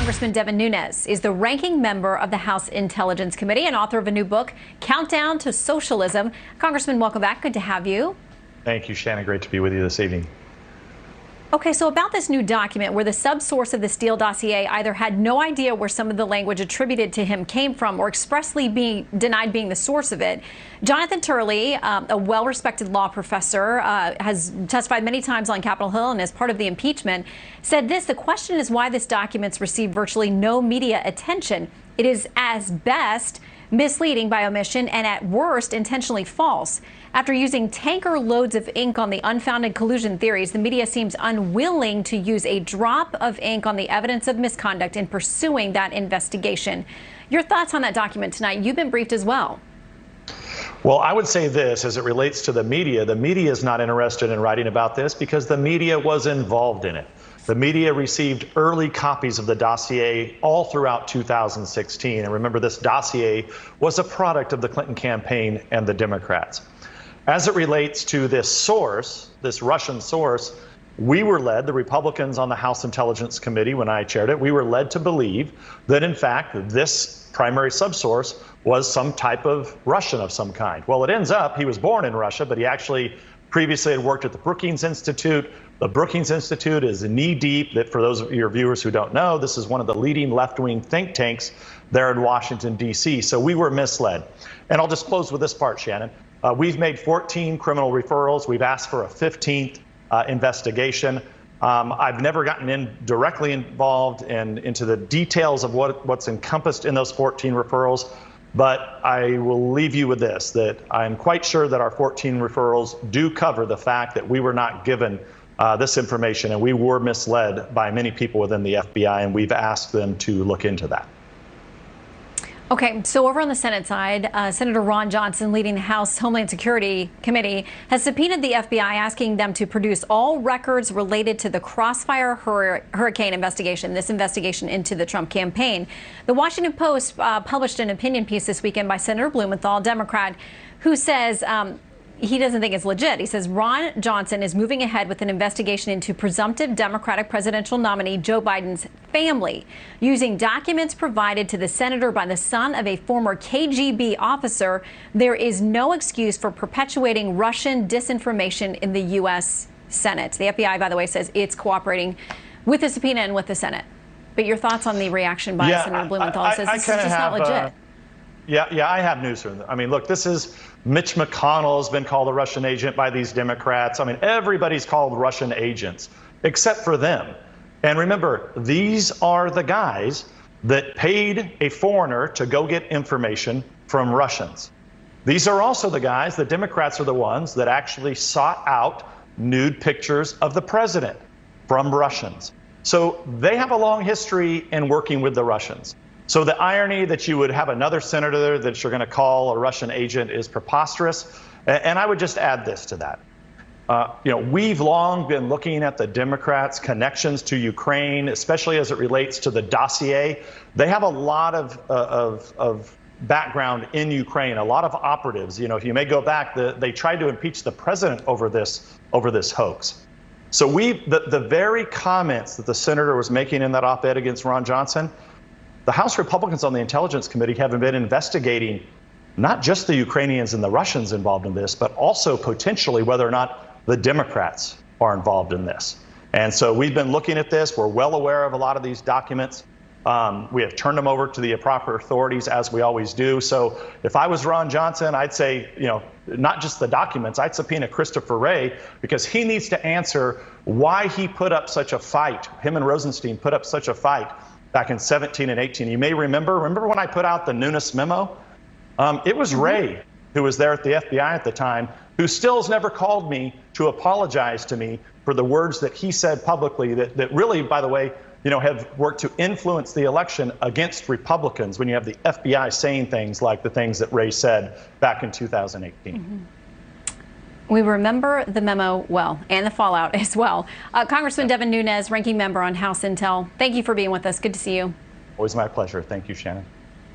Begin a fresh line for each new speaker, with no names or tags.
Congressman Devin Nunes is the ranking member of the House Intelligence Committee and author of a new book, Countdown to Socialism. Congressman, welcome back. Good to have you.
Thank you, Shannon. Great to be with you this evening.
Okay, so about this new document where the subsource of the Steele Dossier either had no idea where some of the language attributed to him came from or expressly denied being the source of it. Jonathan Turley, a well-respected law professor, has testified many times on Capitol Hill and as part of the impeachment, said this: the question is why this document's received virtually no media attention. It is as best misleading by omission and at worst intentionally false. After using tanker loads of ink on the unfounded collusion theories, the media seems unwilling to use a drop of ink on the evidence of misconduct in pursuing that investigation. Your thoughts on that document tonight? You've been briefed as well.
Well, I would say this as it relates to the media is not interested in writing about this because the media was involved in it. The media received early copies of the dossier all throughout 2016. And remember, this dossier was a product of the Clinton campaign and the Democrats. As it relates to this source, this Russian source, we were led, the Republicans on the House Intelligence Committee, when I chaired it, we were led to believe that, in fact, this primary subsource was some type of Russian of some kind. Well, it ends up he was born in Russia, but he actually previously had worked at the Brookings Institute. The Brookings Institute is knee-deep. That, for those of your viewers who don't know, this is one of the leading left-wing think tanks there in Washington, D.C. So we were misled. And I'll just close with this part, Shannon. We've made 14 criminal referrals. We've asked for a 15th investigation. I've never gotten directly involved into the details of what's encompassed in those 14 referrals. But I will leave you with this, that I'm quite sure that our 14 referrals do cover the fact that we were not given this information and we were misled by many people within the FBI, and we've asked them to look into that.
Okay, so over on the Senate side, Senator Ron Johnson, leading the House Homeland Security Committee, has subpoenaed the FBI, asking them to produce all records related to the Crossfire Hurricane investigation, this investigation into the Trump campaign. The Washington Post published an opinion piece this weekend by Senator Blumenthal, Democrat, who says he doesn't think it's legit. He says Ron Johnson is moving ahead with an investigation into presumptive Democratic presidential nominee Joe Biden's family, using documents provided to the senator by the son of a former KGB officer. There is no excuse for perpetuating Russian disinformation in the U.S. Senate. The FBI, by the way, says it's cooperating with the subpoena and with the Senate. But your thoughts on the reaction by Senator Blumenthal? Says this is just not legit.
Yeah, I have news for them. I mean, look, this is Mitch McConnell has been called a Russian agent by these Democrats. I mean, everybody's called Russian agents except for them. And remember, these are the guys that paid a foreigner to go get information from Russians. These are also the guys, the Democrats are the ones that actually sought out nude pictures of the president from Russians. So they have a long history in working with the Russians. So the irony that you would have another senator that you're going to call a Russian agent is preposterous. And I would just add this to that. We've long been looking at the Democrats' connections to Ukraine, especially as it relates to the dossier. They have a lot of background in Ukraine, a lot of operatives. If you may go back, they tried to impeach the president over this hoax. So the very comments that the senator was making in that op-ed against Ron Johnson, the House Republicans on the Intelligence Committee have been investigating not just the Ukrainians and the Russians involved in this, but also potentially whether or not the Democrats are involved in this. And so we've been looking at this. We're well aware of a lot of these documents. We have turned them over to the proper authorities, as we always do. So if I was Ron Johnson, I'd say, not just the documents, I'd subpoena Christopher Wray, because he needs to answer why he put up such a fight. Him and Rosenstein put up such a fight back in 17 and 18. You may remember when I put out the Nunes memo? It was Wray, who was there at the FBI at the time, who still has never called me to apologize to me for the words that he said publicly that really, by the way, have worked to influence the election against Republicans when you have the FBI saying things like the things that Wray said back in 2018.
Mm-hmm. We remember the memo well, and the fallout as well. Congressman Devin Nunes, ranking member on House Intel, thank you for being with us. Good to see you.
Always my pleasure. Thank you, Shannon.